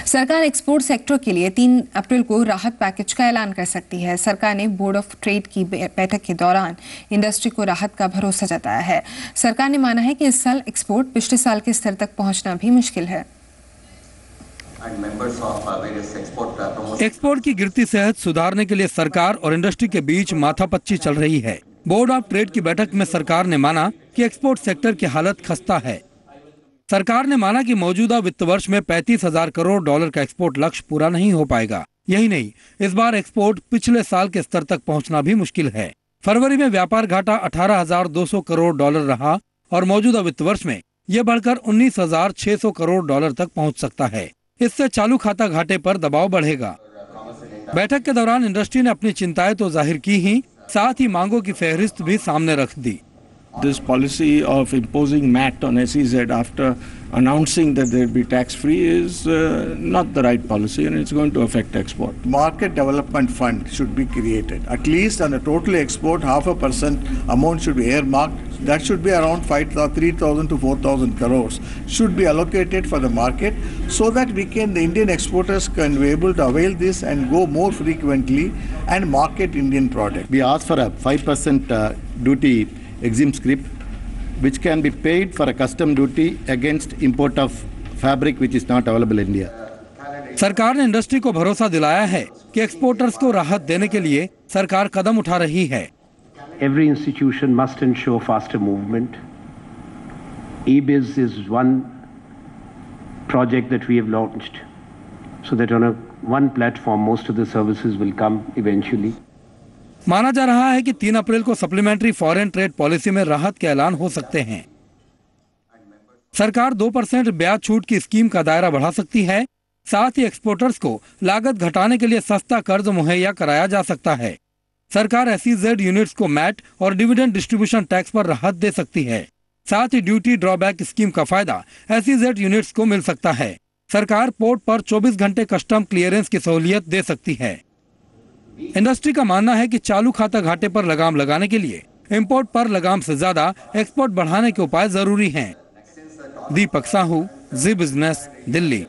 सरकार export sector के लिए 3 अप्रैल को राहत पैकेज का ऐलान कर सकती है। सरकार ने बोर्ड ऑफ ट्रेड की बैठक के दौरान इंडस्ट्री को राहत का भरोसा जताया है। सरकार ने माना है कि इस साल एक्सपोर्ट पिछले साल के स्तर तक पहुंचना भी मुश्किल है। एक्सपोर्ट की गिरती सेहत सुधारने के लिए सरकार और इंडस्ट्री के बीच माथापच्ची चल रही है। बोर्ड ऑफ ट्रेड की बैठक में सरकार ने माना कि एक्सपोर्ट सेक्टर की हालत खस्ता है। सरकार ने माना कि मौजूदा वित्त वर्ष में 35,000 करोड़ डॉलर का एक्सपोर्ट लक्ष्य पूरा नहीं हो पाएगा। यही नहीं, इस बार एक्सपोर्ट पिछले साल के स्तर तक पहुंचना भी मुश्किल है। फरवरी में व्यापार घाटा 18,200 करोड़ डॉलर रहा और मौजूदा वित्त वर्ष में यह बढ़कर 19,600 करोड़ डॉलर तक पहुंच सकता है। इससे चालू खाता घाटे पर दबाव बढ़ेगा। बैठक के दौरान इंडस्ट्री ने अपनी चिंताएं तो जाहिर की ही, साथ ही मांगों की फहरिस्त भी सामने रख दी। This policy of imposing MAT on SEZ after announcing that there will be tax-free is not the right policy, and it's going to affect export. Market Development Fund should be created. At least on a total export, 0.5% amount should be earmarked. That should be around 3,000 to 4,000 crores should be allocated for the market, so that the Indian exporters can be able to avail this and go more frequently and market Indian product. We asked for a 5% duty exempt scrip, which can be paid for a custom duty against import of fabric which is not available in India. सरकार ने industry को भरोसा दिलाया है कि exporters को राहत देने के लिए सरकार कदम उठा रही है। Every institution must ensure faster movement. eBiz is one project that we have launched, so that on one platform most of the services will come eventually. माना जा रहा है कि 3 अप्रैल को सप्लीमेंट्री फॉरेन ट्रेड पॉलिसी में राहत के ऐलान हो सकते हैं। सरकार 2% ब्याज छूट की स्कीम का दायरा बढ़ा सकती है। साथ ही एक्सपोर्टर्स को लागत घटाने के लिए सस्ता कर्ज मुहैया कराया जा सकता है। सरकार SEZ यूनिट्स को मैट और डिविडेंड डिस्ट्रीब्यूशन टैक्स पर राहत दे सकती है। साथ ही ड्यूटी ड्रॉबैक स्कीम का फायदा SEZ यूनिट्स को मिल सकता है। सरकार पोर्ट पर 24 घंटे कस्टम क्लियरेंस की सहूलियत दे सकती है। इंडस्ट्री का मानना है कि चालू खाता घाटे पर लगाम लगाने के लिए इंपोर्ट पर लगाम से ज्यादा एक्सपोर्ट बढ़ाने के उपाय जरूरी हैं। दीपक साहू, जी बिजनेस, दिल्ली।